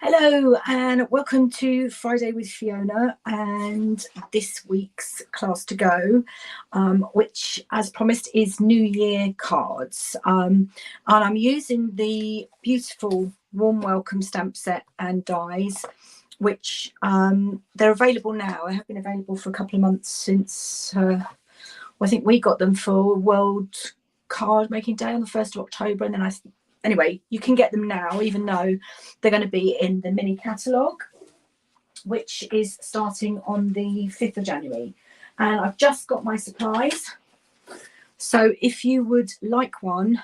Hello and welcome to Friday with Fiona and this week's class to go, which as promised is New Year cards. And I'm using the beautiful warm welcome stamp set and dies, which they're available now. They have been available for a couple of months since I think we got them for World Card Making Day on the 1st of October, and then anyway, you can get them now, even though they're going to be in the mini catalogue, which is starting on the 5th of January. And I've just got my supplies. So if you would like one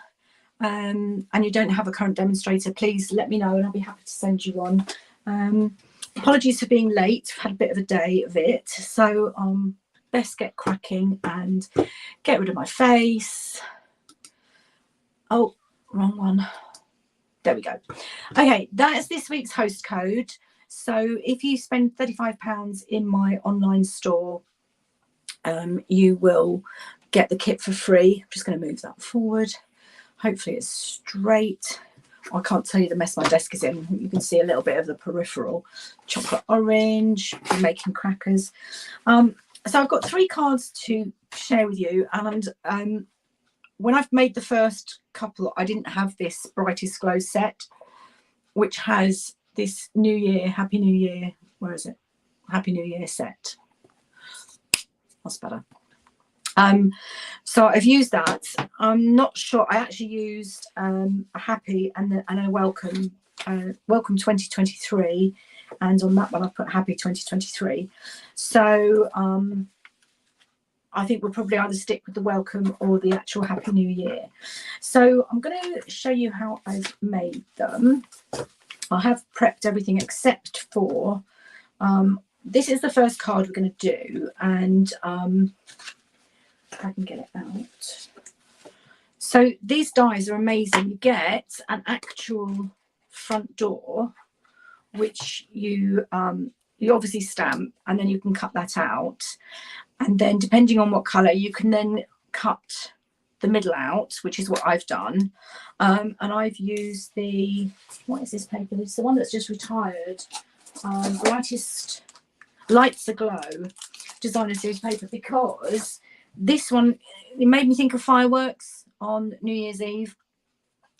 and you don't have a current demonstrator, please let me know and I'll be happy to send you one. Apologies for being late. I've had a bit of a day of it. So best get cracking and get rid of my face. Oh, wrong one. There we go. Okay, that's this week's host code. So if you spend £35 in my online store, you will get the kit for free. I'm just going to move that forward. Hopefully it's straight. I can't tell you the mess my desk is in. You can see a little bit of the peripheral. Chocolate orange, making crackers. So I've got 3 cards to share with you, and when I've made the first couple, I didn't have this Brightest Glow set, which has this New Year, Happy New Year, where is it? Happy New Year set. That's better. So I've used that. I'm not sure. I actually used a Happy and a Welcome 2023, and on that one I've put Happy 2023. So I think we'll probably either stick with the Welcome or the actual Happy New Year. So I'm going to show you how I've made them. I have prepped everything except for this is the first card we're going to do, and if I can get it out. So these dies are amazing. You get an actual front door, which you obviously stamp, and then you can cut that out. And then depending on what colour, you can then cut the middle out, which is what I've done. And I've used what is this paper? It's the one that's just retired. Lights Aglow designer series paper, because this one, it made me think of fireworks on New Year's Eve.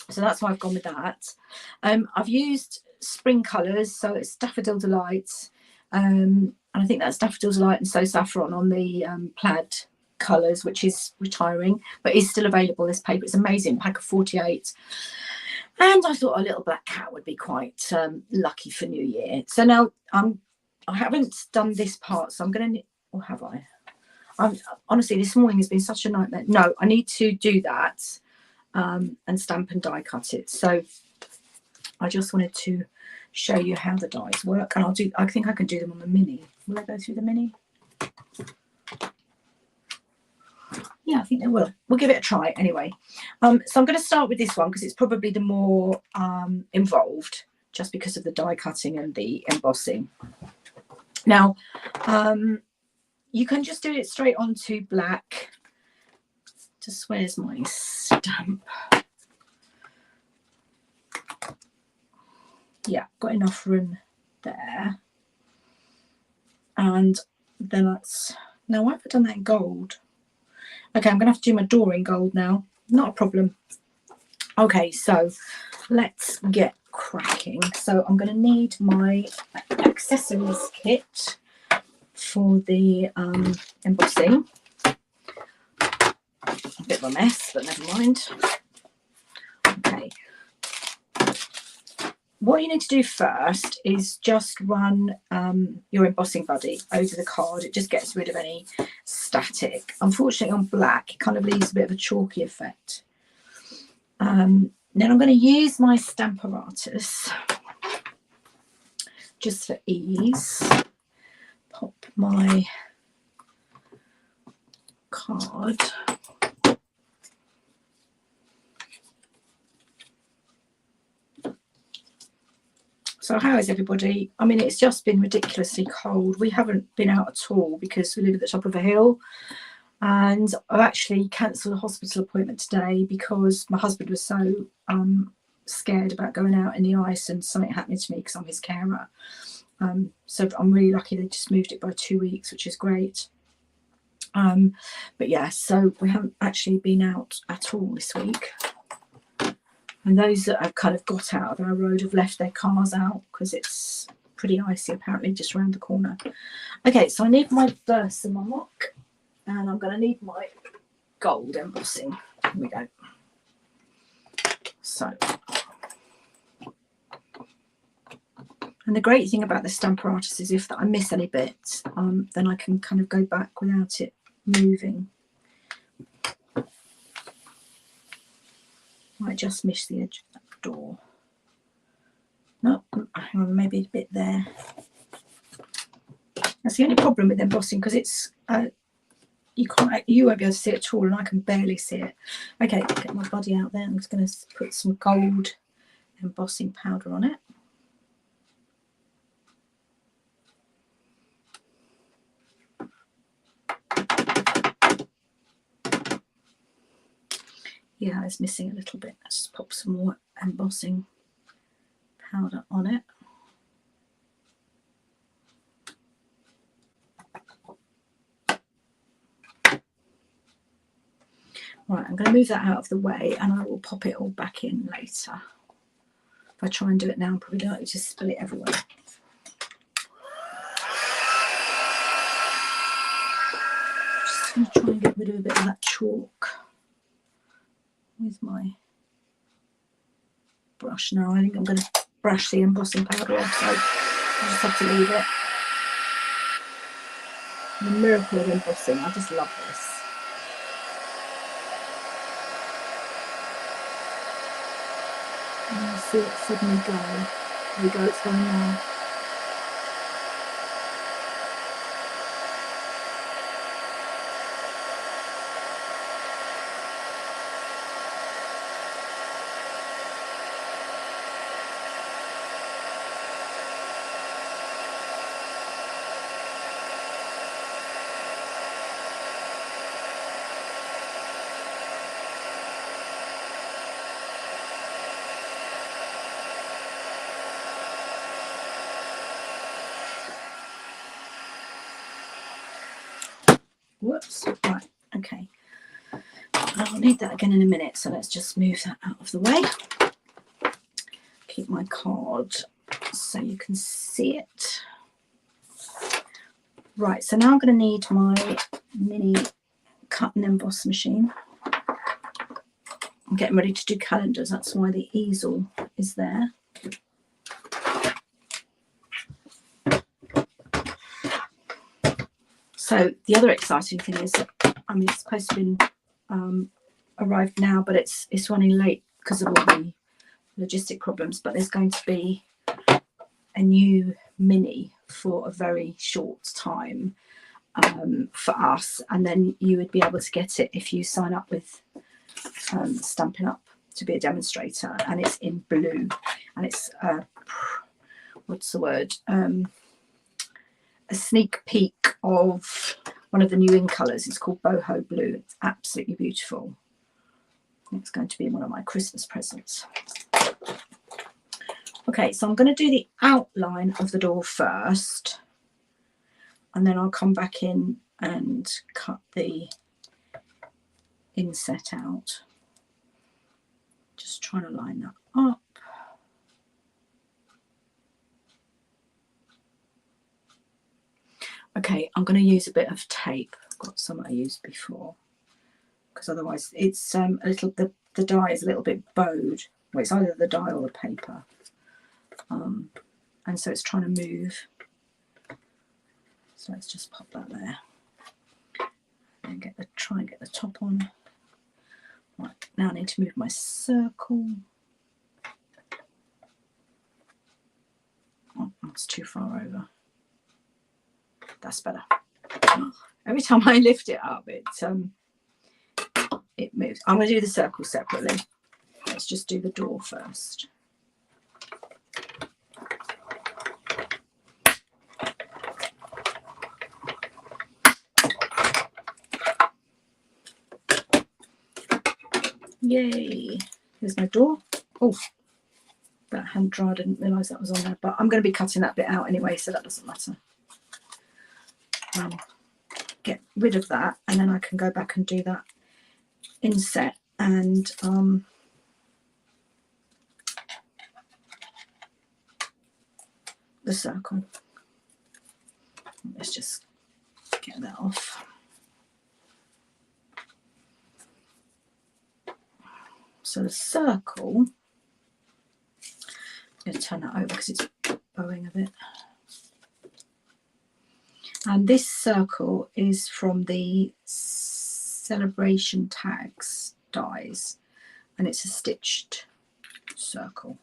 So that's why I've gone with that. I've used spring colours, so it's Daffodil Delight. And I think that's Daffodil Delight and So Saffron on the plaid colours, which is retiring, but is still available, this paper. It's amazing, pack of 48. And I thought a little black cat would be quite lucky for New Year. So now I haven't done this part, so I'm going to, or have I? Honestly, this morning has been such a nightmare. No, I need to do that and stamp and die cut it. So I just wanted to show you how the dies work, and I think I can do them on the mini. Will I go through the mini? Yeah, I think they will. We'll give it a try anyway. So I'm going to start with this one because it's probably the more involved, just because of the die cutting and the embossing. Now, you can just do it straight onto black. Just where's my stamp? Yeah, got enough room there. And then now why have I done that in gold? Okay, I'm gonna have to do my door in gold now. Not a problem. Okay, so let's get cracking. So I'm gonna need my accessories kit for the embossing. A bit of a mess, but never mind. Okay. What you need to do first is just run your embossing buddy over the card. It just gets rid of any static. Unfortunately, on black, it kind of leaves a bit of a chalky effect. Then I'm going to use my Stamparatus just for ease. Pop my card. So how is everybody? I mean, it's just been ridiculously cold. We haven't been out at all because we live at the top of a hill. And I've actually cancelled a hospital appointment today because my husband was so scared about going out in the ice and something happening to me because I'm his carer. So I'm really lucky they just moved it by 2 weeks, which is great. But yeah, so we haven't actually been out at all this week. And those that have kind of got out of our road have left their cars out because it's pretty icy apparently just around the corner. Okay, so I need my Versamark and I'm going to need my gold embossing. Here we go. So, and the great thing about the Stamper Artist is if I miss any bits, then I can kind of go back without it moving. I just missed the edge of that door. No, hang on, maybe a bit there. That's the only problem with embossing because it's you won't be able to see it at all, and I can barely see it. Okay, get my body out there. I'm just going to put some gold embossing powder on it. Yeah, it's missing a little bit. Let's just pop some more embossing powder on it. Right, I'm going to move that out of the way and I will pop it all back in later. If I try and do it now, I'm probably going to just spill it everywhere. Just going to try and get rid of a bit of that chalk with my brush now. I think I'm going to brush the embossing powder off, so I just have to leave it. The miracle of embossing, I just love this. And you see it suddenly go. There we go, it's going now. Whoops, right, okay. I'll need that again in a minute, so let's just move that out of the way. Keep my card so you can see it. Right, so now I'm going to need my mini cut and emboss machine. I'm getting ready to do calendars, that's why the easel is there. So the other exciting thing is that, I mean, it's supposed to be arrived now, but it's running late because of all the logistic problems. But there's going to be a new mini for a very short time for us, and then you would be able to get it if you sign up with Stampin' Up to be a demonstrator, and it's in blue, and it's what's the word? A sneak peek of one of the new in colours. It's called Boho Blue. It's absolutely beautiful. It's going to be one of my Christmas presents. Okay, so I'm going to do the outline of the door first, and then I'll come back in and cut the inset out. Just trying to line that up. Okay, I'm going to use a bit of tape. I've got some I used before, because otherwise it's a little, the die is a little bit bowed. Well, it's either the die or the paper, and so it's trying to move. So let's just pop that there and try and get the top on. Right, now I need to move my circle. Oh, that's too far over. That's better. Every time I lift it up, it moves. I'm going to do the circle separately. Let's just do the door first. Yay! Here's my door. Oh, That hand dry, I didn't realise that was on there, but I'm going to be cutting that bit out anyway, so that doesn't matter. Get rid of that, and then I can go back and do that inset and the circle. Let's just get that off. So the circle, I'm going to turn that over because it's bowing a bit. And this circle is from the Celebration Tags dies, and it's a stitched circle.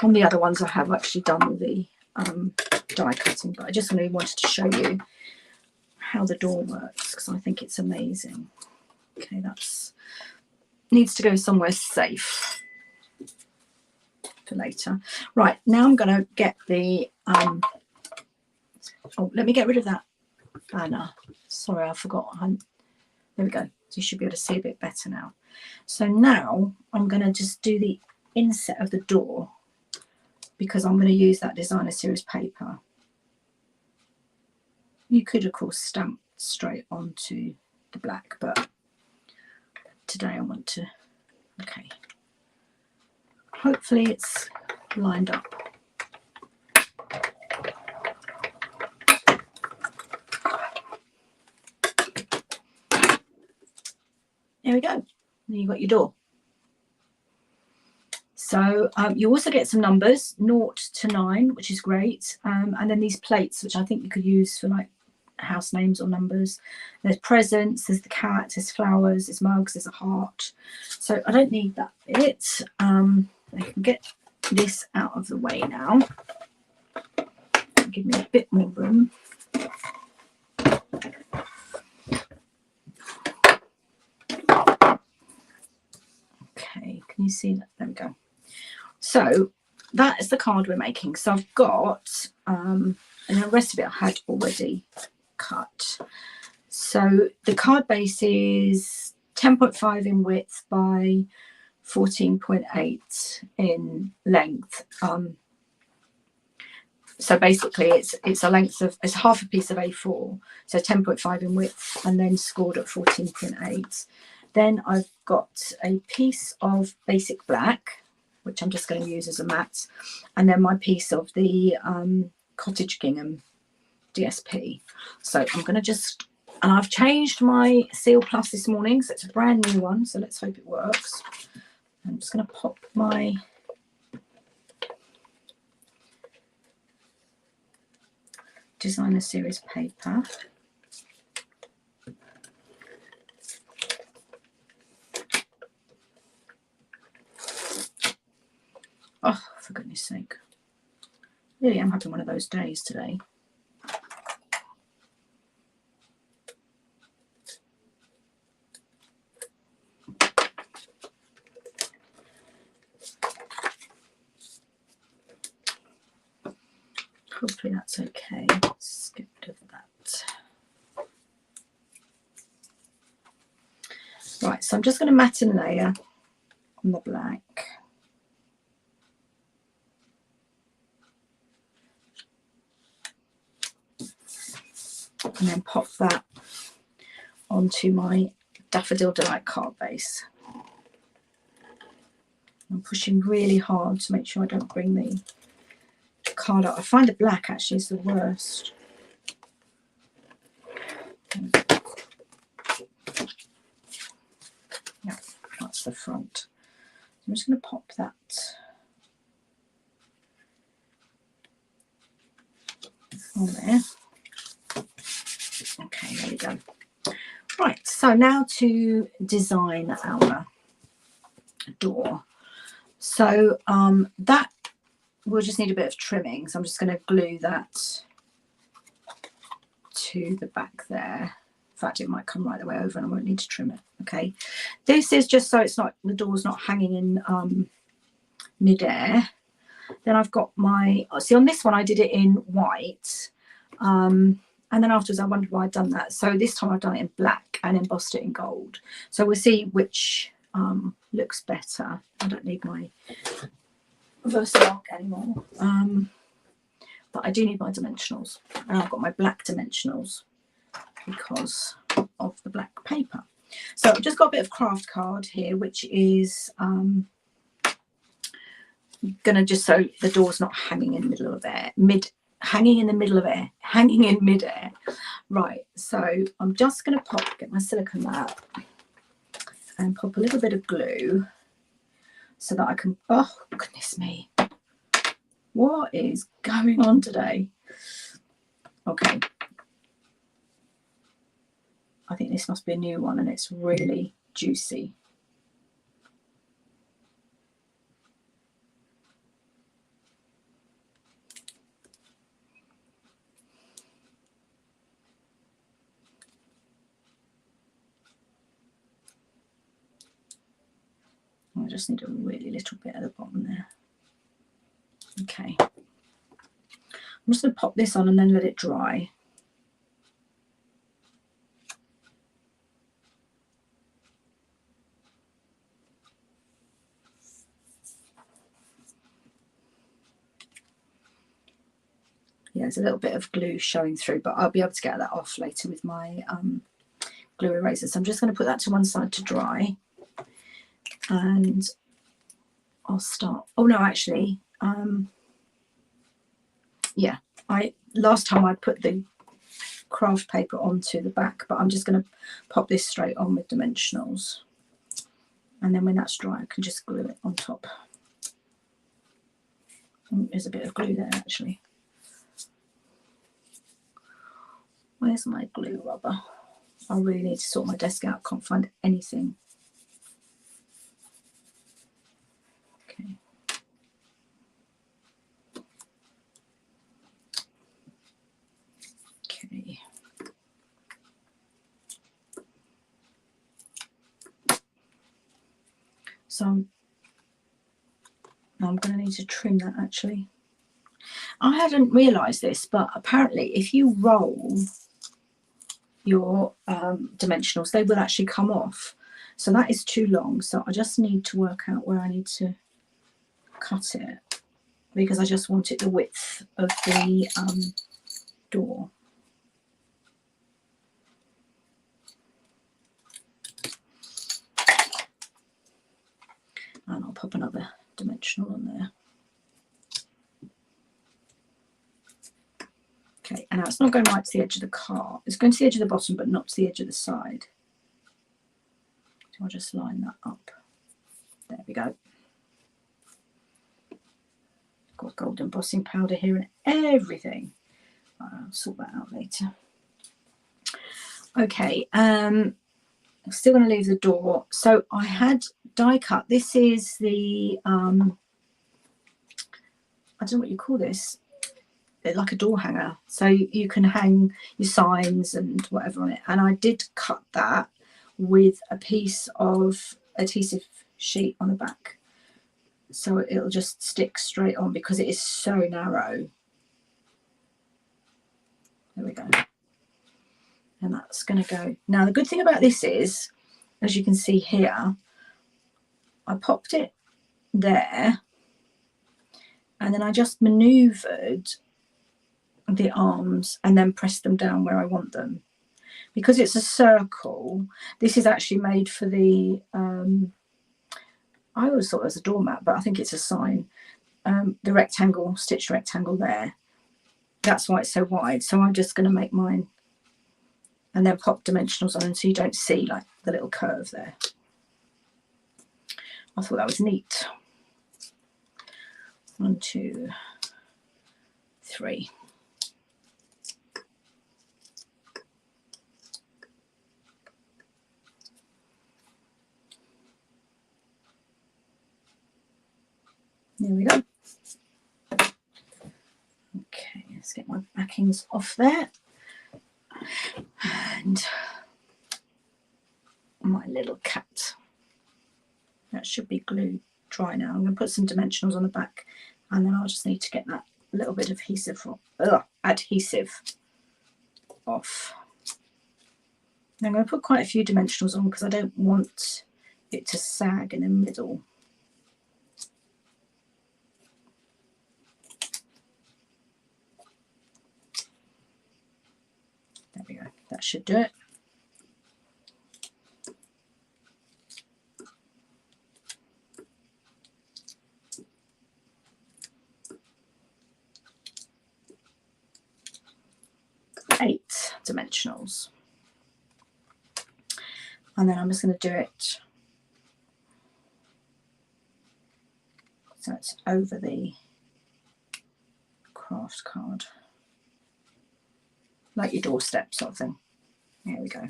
On the other ones I have actually done all the die cutting, but I just really wanted to show you how the door works because I think it's amazing. Okay, that's needs to go somewhere safe for later. Right, now I'm going to get the oh, let me get rid of that banner. Sorry, I forgot. There we go. So you should be able to see a bit better now. So now I'm going to just do the inset of the door, because I'm going to use that designer series paper. You could of course stamp straight onto the black, but today I want to, okay, hopefully it's lined up. There we go. Then you've got your door. So you also get some numbers, 0 to 9, which is great. And then these plates, which I think you could use for like house names or numbers. There's presents, there's the cat, there's flowers, there's mugs, there's a heart. So I don't need that bit. I can get this out of the way now. Give me a bit more room. Okay, can you see that? There we go. So that is the card we're making. So I've got, and the rest of it I had already cut. So the card base is 10.5 in width by 14.8 in length. So basically it's a length of, it's half a piece of A4, so 10.5 in width, and then scored at 14.8. Then I've got a piece of basic black, which I'm just going to use as a mat, and then my piece of the cottage gingham DSP. So I'm going to just, and I've changed my Seal Plus this morning, so it's a brand new one, so let's hope it works. I'm just going to pop my designer series paper. Oh, for goodness sake. Really am having one of those days today. Hopefully that's okay. Let's get rid of that. Right, so I'm just going to mat and layer on the black. And then pop that onto my Daffodil Delight card base. I'm pushing really hard to make sure I don't bring the card out. I find the black actually is the worst. Yeah, that's the front. I'm just going to pop that on there. Okay, there we go. Right, so now to design our door. So that we'll just need a bit of trimming. So I'm just going to glue that to the back there. In fact, it might come right the way over and I won't need to trim it. Okay, this is just so it's not, the door's not hanging in mid-air. Then I've got my, see on this one I did it in white. And then afterwards I wondered why I'd done that. So this time I've done it in black and embossed it in gold. So we'll see which looks better. I don't need my Versamark anymore. But I do need my dimensionals. And I've got my black dimensionals because of the black paper. So I've just got a bit of craft card here, which is gonna, just so the door's not hanging in the middle of air, hanging in midair. Right, so I'm just gonna get my silicone mat and pop a little bit of glue so that I can, oh goodness me, what is going on today? Okay, I think this must be a new one and it's really juicy. I just need a really little bit at the bottom there. Okay. I'm just going to pop this on and then let it dry. Yeah, there's a little bit of glue showing through, but I'll be able to get that off later with my glue eraser. So I'm just going to put that to one side to dry. And I'll start. Oh no, actually, yeah, last time I put the craft paper onto the back, but I'm just going to pop this straight on with dimensionals, and then when that's dry I can just glue it on top. There's a bit of glue there actually. Where's my glue rubber? I really need to sort my desk out, can't find anything. Okay. Okay. So I'm going to need to trim that actually. I hadn't realised this, but apparently if you roll your dimensionals, they will actually come off. So that is too long. So I just need to work out where I need to cut it, because I just want it the width of the door. And I'll pop another dimensional on there. Okay, and now it's not going right to the edge of the card. It's going to the edge of the bottom, but not to the edge of the side. So I'll just line that up. There we go. Got gold embossing powder here and everything. I'll sort that out later. Okay, I'm still going to leave the door. So I had die cut. This is the, I don't know what you call this. Like a door hanger, so you can hang your signs and whatever on it, and I did cut that with a piece of adhesive sheet on the back, so it'll just stick straight on because it is so narrow. There we go. And that's going to go. Now the good thing about this is, as you can see here, I popped it there and then I just maneuvered the arms and then press them down where I want them. Because it's a circle, this is actually made for the I always thought it was a doormat, but I think it's a sign. The rectangle, stitched rectangle there, that's why it's so wide. So I'm just going to make mine and then pop dimensionals on so you don't see like the little curve there. I thought that was neat. 1, 2, 3. There we go. Okay, let's get my backings off there. And my little cat. That should be glued dry now. I'm going to put some dimensionals on the back, and then I'll just need to get that little bit of adhesive. off. Now I'm going to put quite a few dimensionals on because I don't want it to sag in the middle. There we go, that should do it. Eight dimensionals. And then I'm just going to do it so it's over the craft card, like your doorstep sort of thing. There we go.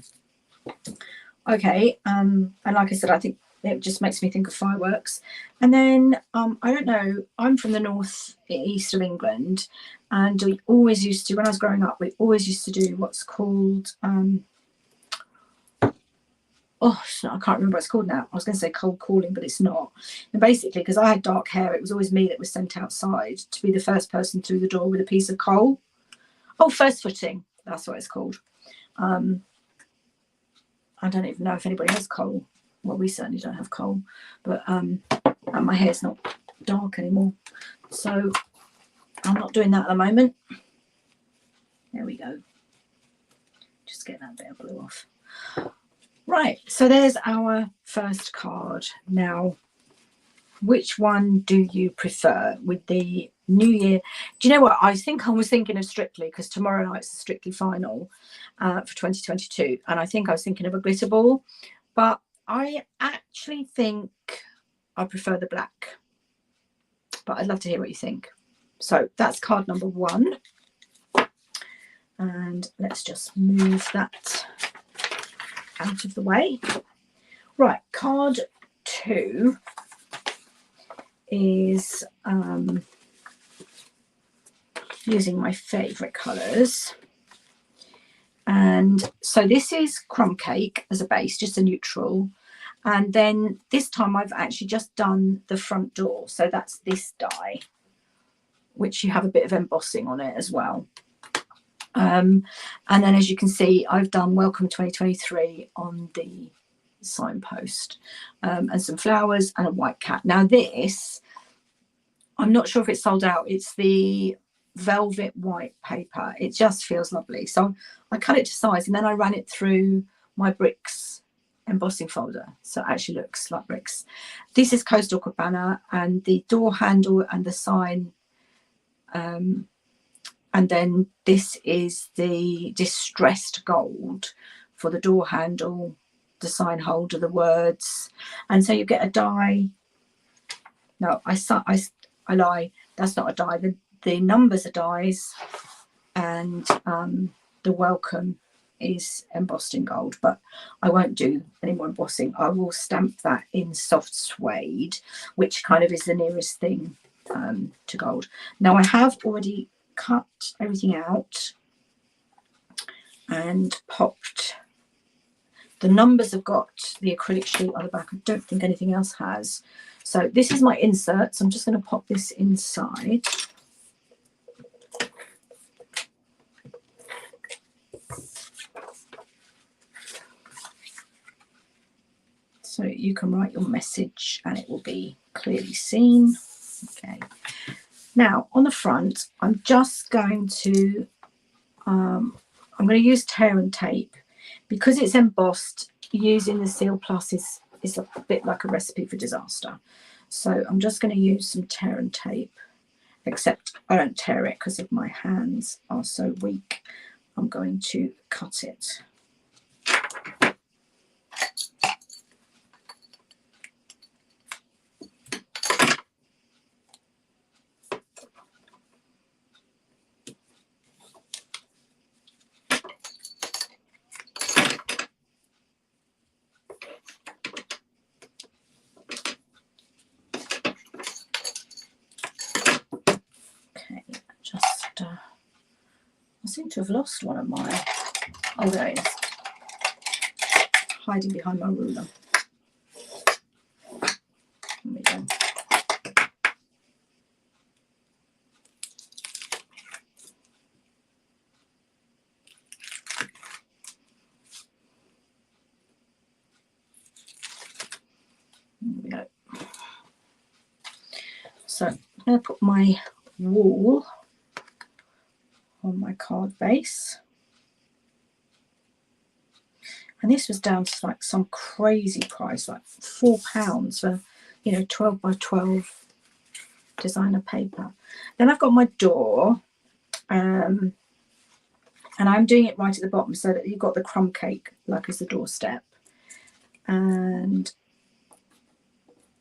Okay, and like I said, I think it just makes me think of fireworks. And then I don't know, I'm from the north east of England, and we always used to, when I was growing up, we always used to do what's called oh, I can't remember what it's called now. I was going to say cold calling, but it's not. And basically, because I had dark hair, it was always me that was sent outside to be the first person through the door with a piece of coal. Oh, first footing. That's what it's called. I don't even know if anybody has coal. Well, we certainly don't have coal. But and my hair's not dark anymore. So I'm not doing that at the moment. There we go. Just get that bit of blue off. Right, so there's our first card. Now, which one do you prefer with the New Year? Do you know what? I think I was thinking of Strictly, because tomorrow night's the Strictly final for 2022. And I think I was thinking of a glitter ball. But I actually think I prefer the black. But I'd love to hear what you think. So that's card number 1. And let's just move that out of the way. Right, card 2 is using my favourite colours. And so this is crumb cake as a base, just a neutral. And then this time I've actually just done the front door. So that's this die, which you have a bit of embossing on it as well. And then, as you can see, I've done Welcome 2023 on the signpost, and some flowers and a white cat. Now this, I'm not sure if it's sold out. It's the velvet white paper. It just feels lovely. So I cut it to size, and then I ran it through my bricks embossing folder. So it actually looks like bricks. This is Coastal Cabana, and the door handle and the sign. And then this is the distressed gold for the door handle, the sign holder, the words. And so you get a die. No, I lie. That's not a die. The numbers are dies, and the welcome is embossed in gold. But I won't do any more embossing. I will stamp that in soft suede, which kind of is the nearest thing to gold. Now I have already cut everything out and popped. The numbers have got the acrylic sheet on the back. I don't think anything else has. So this is my insert. So I'm just going to pop this inside. So you can write your message and it will be clearly seen. Okay. Now on the front, I'm just going to, I'm going to use tear and tape because it's embossed. Using the Seal Plus is a bit like a recipe for disaster. So I'm just going to use some tear and tape, except I don't tear it because if my hands are so weak. I'm going to cut it. I seem to have lost one of mine. Oh, there it is. Hiding behind my ruler. There we go. So I'm going to put my wall on my card base. And this was down to like some crazy price, like £4 for, you know, 12 by 12 designer paper. Then I've got my door, and I'm doing it right at the bottom so that you've got the crumb cake like as the doorstep. And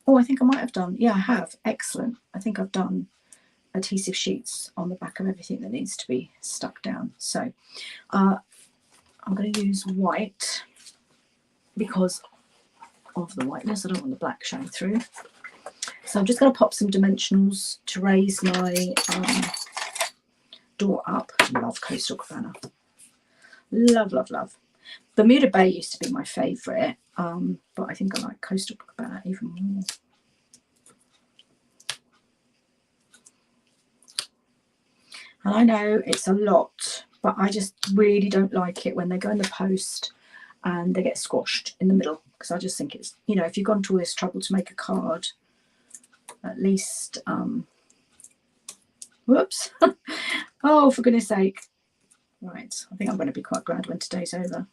oh, I think I might have done, yeah, I have. Excellent. I think I've done adhesive sheets on the back of everything that needs to be stuck down. So I'm going to use white because of the whiteness. I don't want the black showing through. So I'm just going to pop some dimensionals to raise my door up. Love Coastal Cabana. Love, love, love. Bermuda Bay used to be my favourite, but I think I like Coastal Cabana even more. And I know it's a lot, but I just really don't like it when they go in the post and they get squashed in the middle, because I just think it's, you know, if you've gone to all this trouble to make a card, at least, whoops. Oh, for goodness sake. Right, I think I'm going to be quite glad when today's over.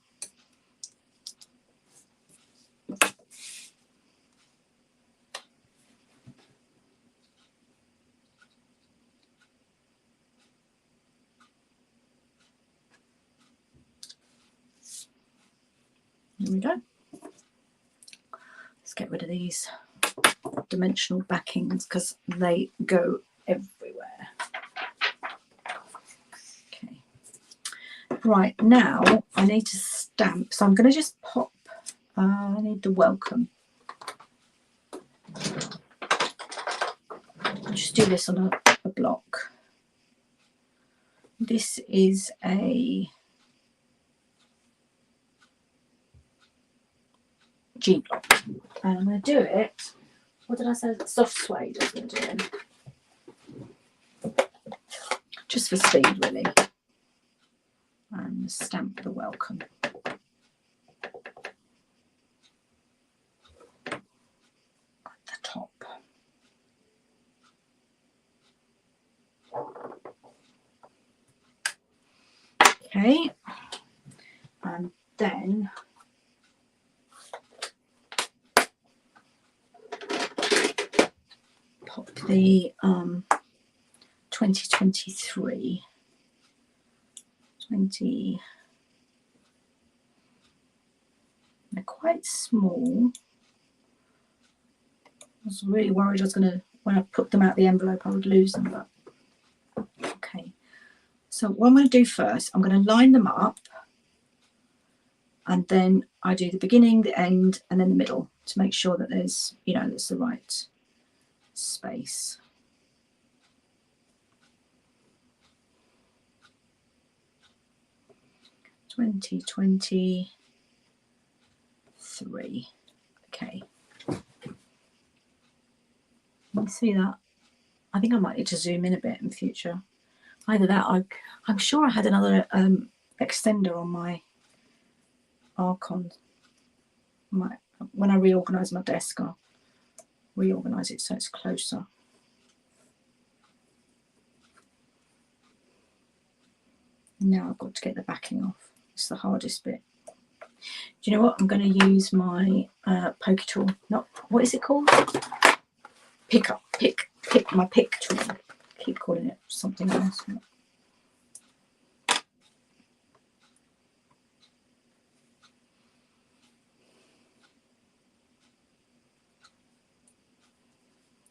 There we go. Let's get rid of these dimensional backings because they go everywhere. Okay. Right, now I need to stamp. So I'm going to just pop, I need the welcome. I'll just do this on a block. This is a G block. And I'm going to do it, what did I say? Soft suede I'm going to do it. Just for speed, really. And stamp the welcome. At the top. Okay. And then pop the 2023 20. They're quite small. I was really worried I was going to, when I put them out the envelope, I would lose them. But okay. So what I'm going to do first, I'm going to line them up, and then I do the beginning, the end, and then the middle to make sure that there's, you know, there's the right space. $2023. Okay. You see that? I think I might need to zoom in a bit in future. Either that, I'm sure I had another extender on my Archon. When I reorganise my desk, I'll reorganise it so it's closer. Now I've got to get the backing off. It's the hardest bit. Do you know what? I'm going to use my poker tool. Not, what is it called? Pick my pick tool. I keep calling it something else.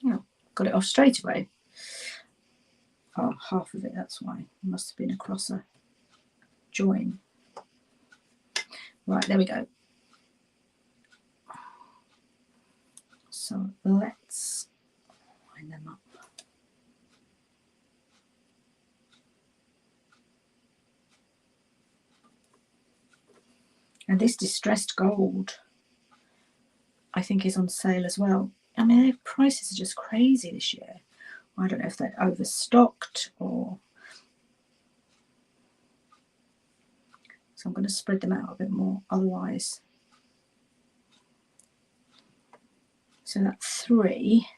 Oh, got it off straight away. Oh, half of it, that's why. It must have been across a join. Right, there we go. So let's line them up. And this distressed gold, I think, is on sale as well. I mean, their prices are just crazy this year. I don't know if they're overstocked or... So I'm going to spread them out a bit more, otherwise. So that's 3.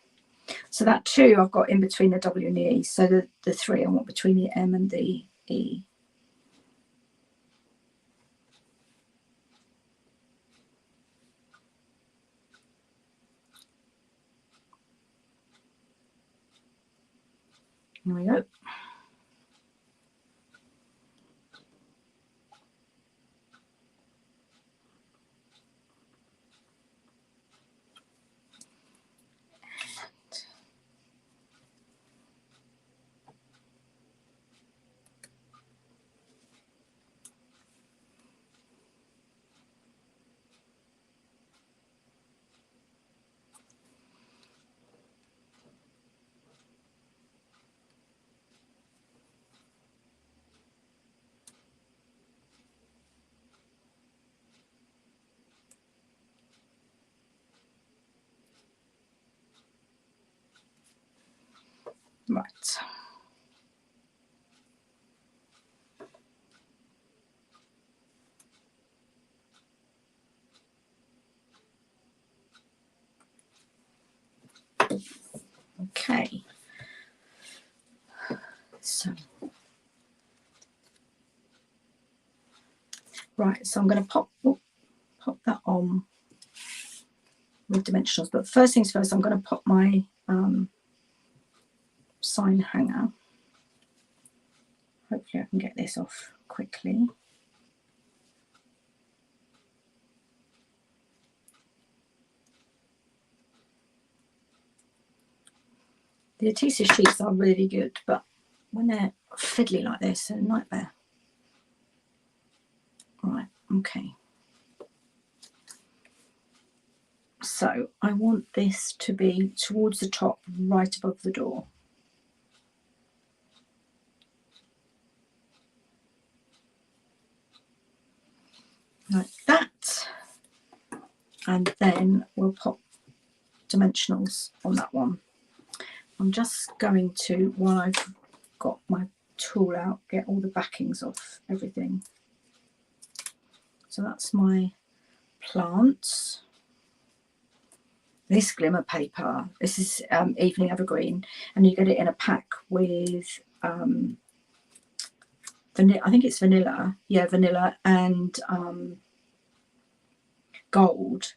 So that 2 I've got in between the W and the E. So the 3 I want between the M and the E. Here we go. Right. Okay. So, right. So I'm going to pop that on with dimensionals. But first things first, I'm going to pop my sign hanger. Hopefully I can get this off quickly. The adhesive sheets are really good, but when they're fiddly like this, they're a nightmare. Right, okay. So I want this to be towards the top, right above the door. Like that. And then we'll pop dimensionals on that one. I'm just going to, while I've got my tool out, get all the backings off everything. So that's my plants. This glimmer paper, this is Evening Evergreen, and you get it in a pack with vanilla. I think it's vanilla, yeah, vanilla and gold.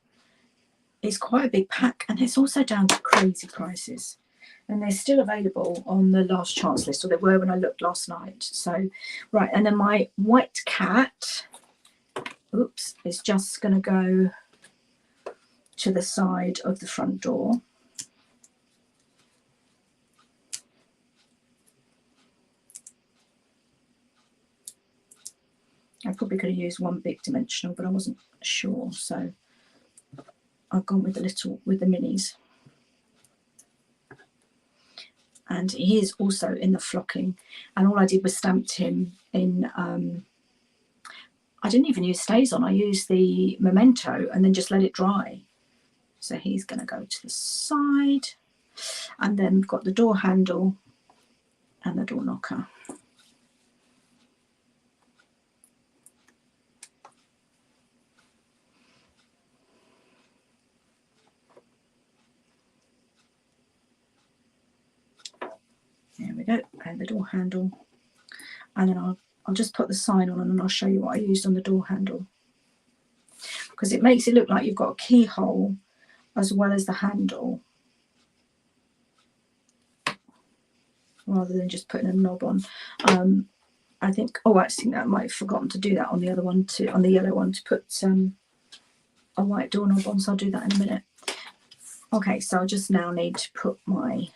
It's quite a big pack, and it's also down to crazy prices, and they're still available on the last chance list, or they were when I looked last night. So right, and then my white cat, oops, is just going to go to the side of the front door. I probably could have used one big dimensional, but I wasn't sure, so I've gone with the minis. And he is also in the flocking, and all I did was stamped him in. I didn't even use stays on. I used the memento and then just let it dry. So he's going to go to the side, and then we've got the door handle and the door knocker. There we go, and the door handle, and then I'll just put the sign on, and then I'll show you what I used on the door handle, because it makes it look like you've got a keyhole as well as the handle, rather than just putting a knob on. I think, oh, actually, I might have forgotten to do that on the other one too, on the yellow one, to put a white doorknob on, so I'll do that in a minute. Okay, so I just now need to put my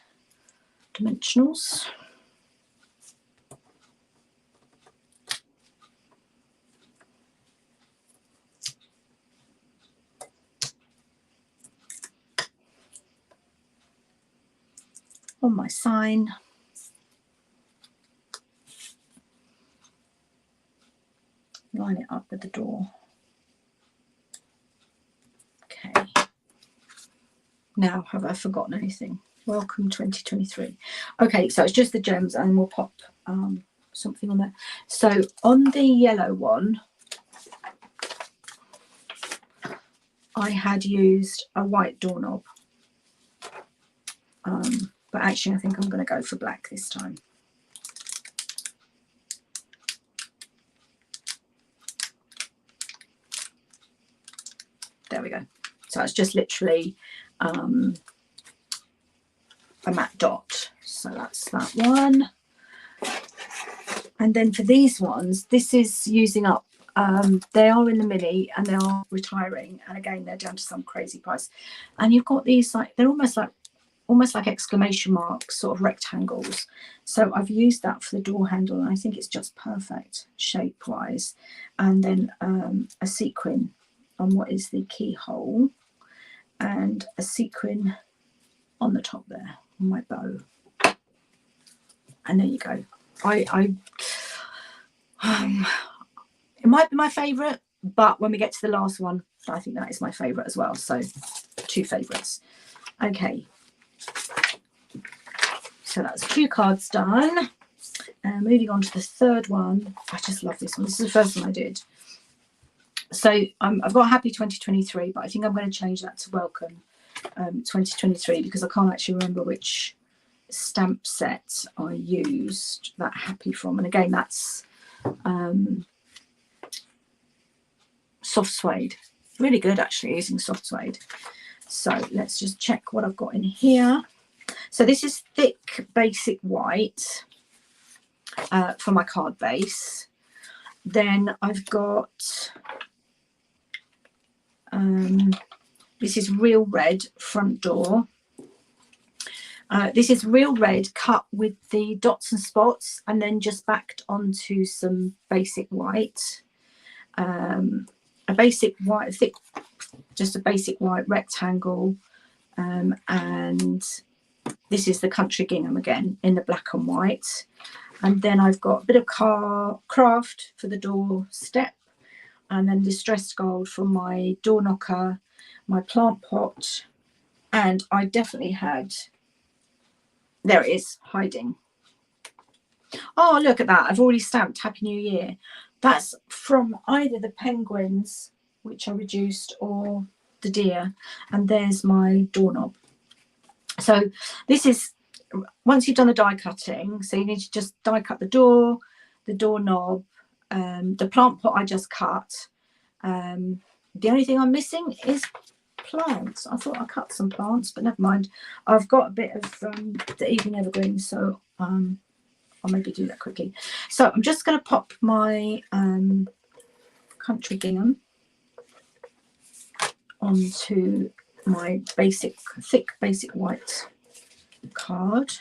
dimensionals. On my sign. Line it up with the door. Okay. Now, have I forgotten anything? Welcome 2023. Okay, so it's just the gems, and we'll pop something on there. So on the yellow one, I had used a white doorknob. But actually I think I'm going to go for black this time. There we go. So it's just literally a matte dot. So that's that one. And then for these ones, this is using up, they are in the mini and they are retiring. And again, they're down to some crazy price. And you've got these, like, they're almost like exclamation marks, sort of rectangles. So I've used that for the door handle, and I think it's just perfect shape wise. And then a sequin on what is the keyhole, and a sequin on the top there on my bow. And there you go. It might be my favourite, but when we get to the last one, I think that is my favourite as well. So 2 favourites. Okay. So that's 2 cards done. Moving on to the third one. I just love this one. This is the first one I did. So I've got Happy 2023, but I think I'm going to change that to Welcome 2023 because I can't actually remember which stamp set I used that Happy from. And again, that's soft suede. Really good actually using soft suede. So let's just check what I've got in here. So this is thick basic white for my card base. Then I've got this is real red front door. This is real red cut with the dots and spots and then just backed onto some basic white. A basic white, thick, just a basic white rectangle. And this is the country gingham again in the black and white. And then I've got a bit of craft for the door step, and then distressed gold for my door knocker, my plant pot, and I definitely had, there it is, hiding. Oh, look at that. I've already stamped Happy New Year. That's from either the penguins, which I reduced, or the deer. And there's my doorknob. So this is, once you've done the die cutting, so you need to just die cut the door, the doorknob, the plant pot I just cut. The only thing I'm missing is plants. I thought I cut some plants, but never mind. I've got a bit of the evening evergreen, so I'll maybe do that quickly. So I'm just going to pop my country gingham onto my basic, thick basic white card.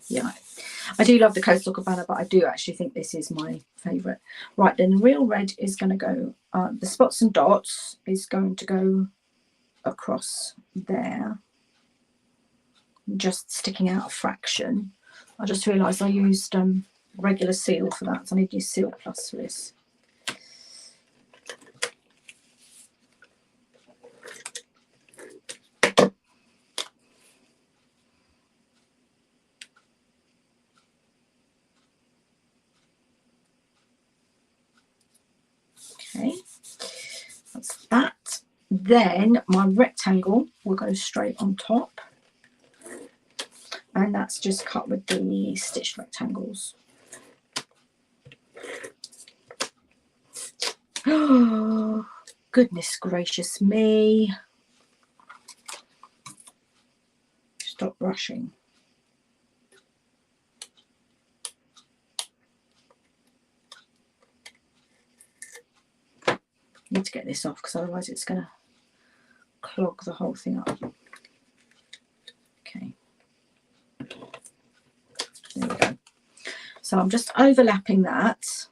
Yeah, I do love the Coastal Cabana, but I do actually think this is my favourite. Right, then real red is going to go, the spots and dots is going to go across there, just sticking out a fraction. I just realised I used regular seal for that, so I need to use Seal Plus for this. Okay, that's that. Then my rectangle will go straight on top, and that's just cut with the stitched rectangles. Oh, goodness gracious me. Stop rushing. Need to get this off because otherwise it's going to clog the whole thing up. Okay. There we go. So I'm just overlapping that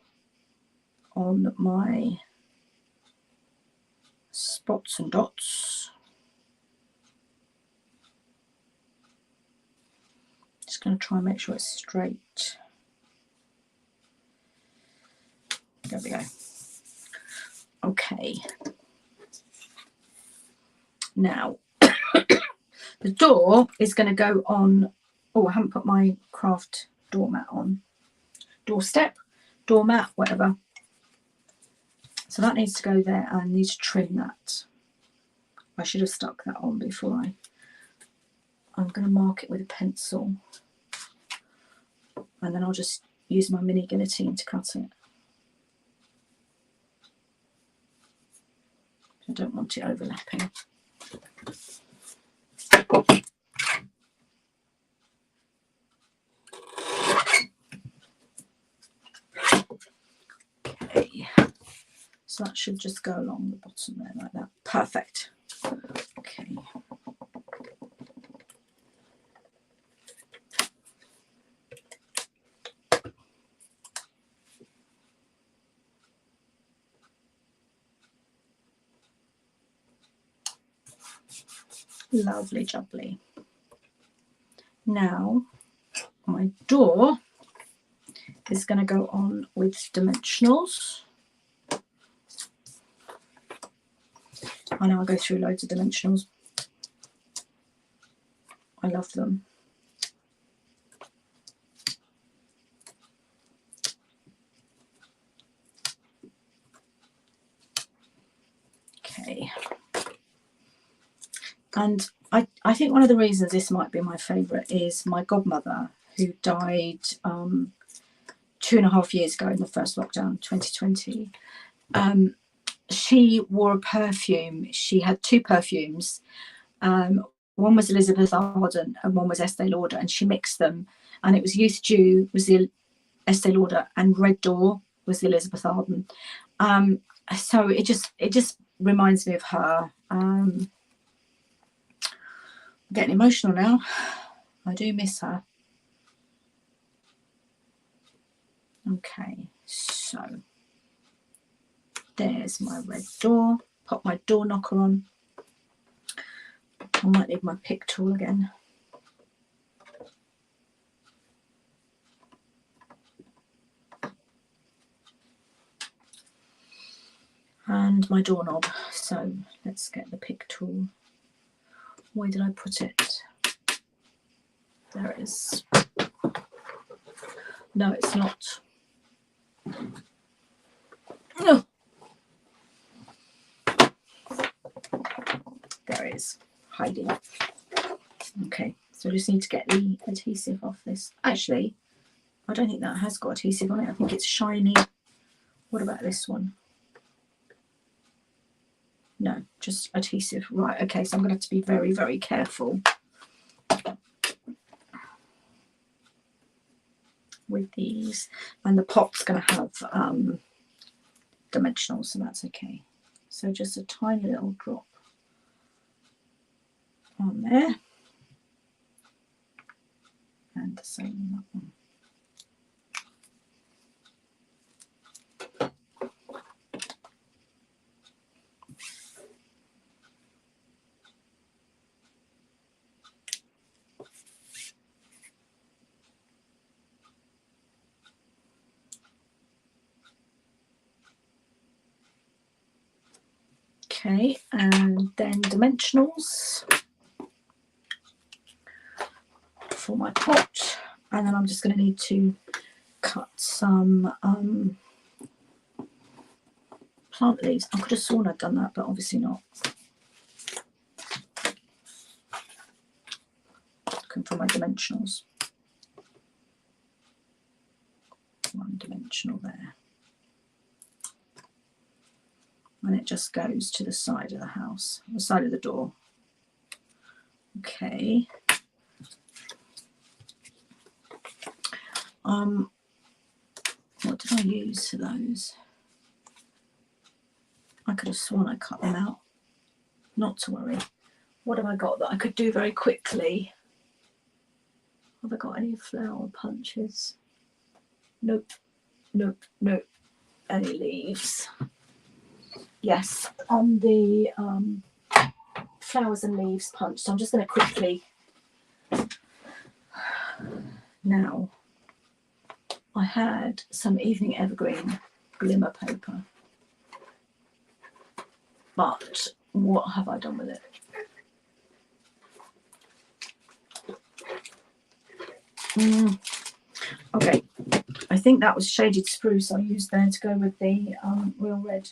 on my spots and dots. Just going to try and make sure it's straight. There we go. Okay. Now, the door is going to go on. Oh, I haven't put my craft doormat on. Doorstep, doormat, whatever. So that needs to go there, and I need to trim that. I should have stuck that on before I'm going to mark it with a pencil, and then I'll just use my mini guillotine to cut it. I don't want it overlapping. Okay, so that should just go along the bottom there like that. Perfect. Okay. Lovely jubbly. Now my door is going to go on with dimensionals. I know I go through loads of dimensionals. I love them. Okay. And I think one of the reasons this might be my favourite is my godmother, who died 2.5 years ago in the first lockdown, 2020. She wore a perfume. She had 2 perfumes. One was Elizabeth Arden and one was Estee Lauder, and she mixed them. And it was Youth Dew was the Estee Lauder, and Red Door was the Elizabeth Arden. So it just reminds me of her. I'm getting emotional now. I do miss her. Okay, so there's my red door. Pop my door knocker on. I might need my pick tool again. And my doorknob. So let's get the pick tool. Where did I put it? There it is. No, it's not. Oh. There it is, hiding. Okay, so I just need to get the adhesive off this. Actually, I don't think that has got adhesive on it. I think it's shiny. What about this one? No, just adhesive. Right, okay, so I'm going to have to be very, very careful with these. And the pot's going to have dimensionals, so that's okay. So just a tiny little drop on there. And the same on that one. Okay, and then dimensionals for my pot, and then I'm just going to need to cut some plant leaves. I could have sworn I'd done that, but obviously not. Looking for my dimensionals. One dimensional there. And it just goes to the side of the house, the side of the door. Okay. What did I use for those? I could have sworn I cut them out. Not to worry. What have I got that I could do very quickly? Have I got any flower punches? Nope. Nope. Nope. Any leaves? Yes, on the flowers and leaves punch. So I'm just going to quickly. Now, I had some evening evergreen glimmer paper, but what have I done with it? Okay, I think that was shaded spruce I used there to go with the real red.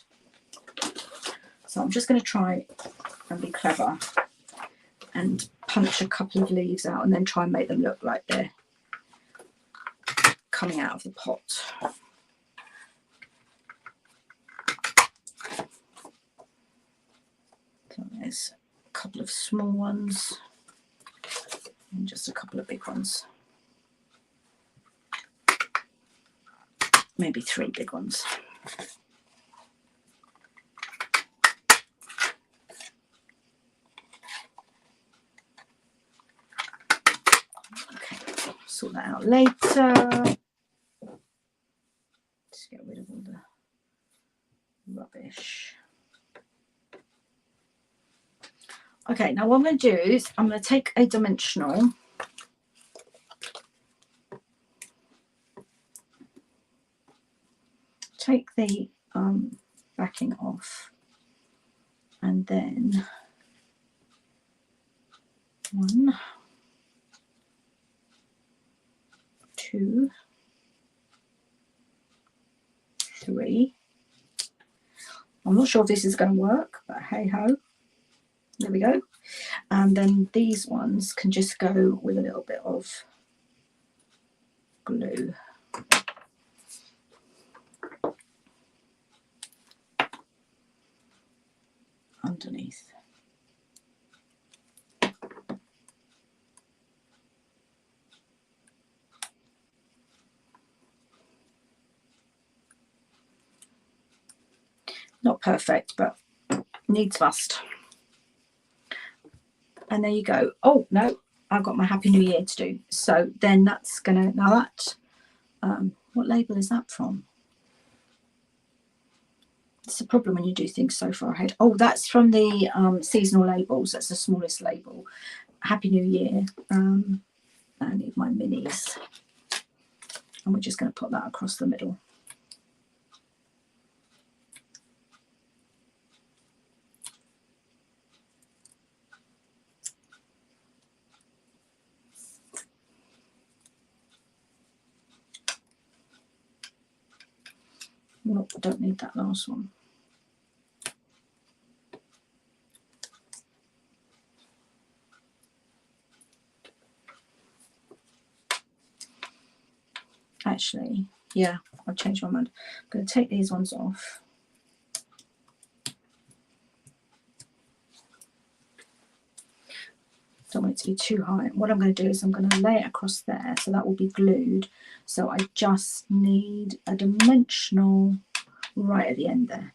So I'm just going to try and be clever and punch a couple of leaves out and then try and make them look like they're coming out of the pot. So there's a couple of small ones and just a couple of big ones. Maybe 3 big ones. Okay, sort that out later. Just get rid of all the rubbish. Okay, now what I'm going to do is I'm going to take a dimensional, take the backing off, and then 1, 2, 3. I'm not sure if this is going to work, but hey ho. There we go. And then these ones can just go with a little bit of glue. Underneath. Not perfect, but needs must. And there you go. Oh no, I've got my Happy New Year to do. So then that's gonna, now that what label is that from? It's a problem when you do things so far ahead. Oh, that's from the seasonal labels. That's the smallest label. Happy New Year. I need my minis, and we're just going to put that across the middle. Well, I don't need that last one. Actually, yeah, I've changed my mind. I'm going to take these ones off. Don't want it to be too high. What I'm going to do is I'm going to lay it across there, so that will be glued. So I just need a dimensional right at the end there.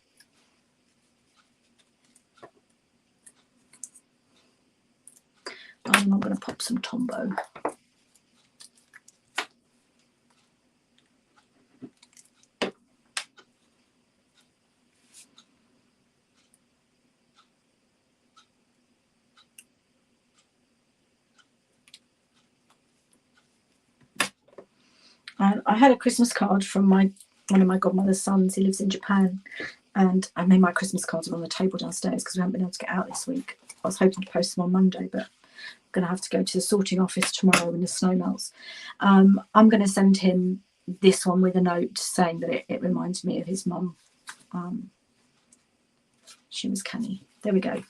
I'm going to pop some Tombow. And I had a Christmas card from one of my godmother's sons. He lives in Japan, and I made my Christmas cards on the table downstairs because we haven't been able to get out this week. I was hoping to post them on Monday, but I'm going to have to go to the sorting office tomorrow when the snow melts. I'm going to send him this one with a note saying that it reminds me of his mum. She was canny. There we go.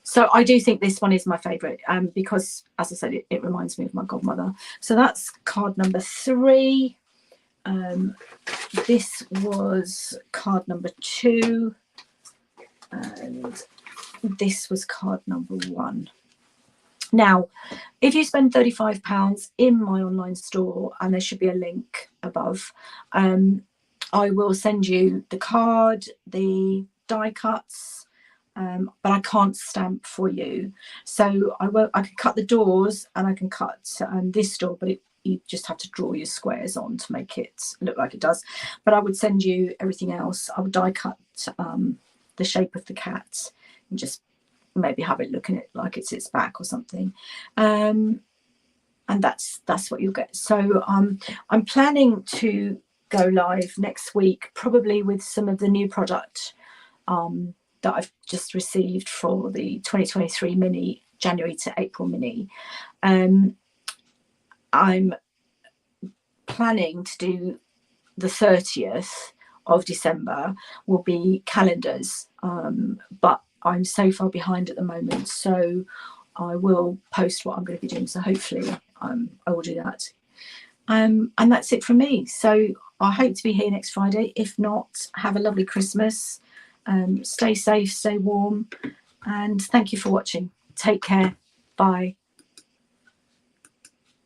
So I do think this one is my favourite because, as I said, it reminds me of my godmother. So that's card number 3. This was card number 2. And this was card number 1. Now, if you spend £35 in my online store, and there should be a link above, I will send you the card, the die cuts, but I can't stamp for you. So I can cut the doors and I can cut this door, but you just have to draw your squares on to make it look like it does. But I would send you everything else. I would die cut the shape of the cat and just maybe have it looking like it's its back or something. And that's what you'll get. So I'm planning to go live next week, probably with some of the new product that I've just received for the 2023 mini, January to April mini. I'm planning to do the 30th of December will be calendars, but I'm so far behind at the moment, so I will post what I'm going to be doing, so hopefully I will do that. And that's it from me. So I hope to be here next Friday. If not, have a lovely Christmas. Stay safe, stay warm, and thank you for watching. Take care. Bye.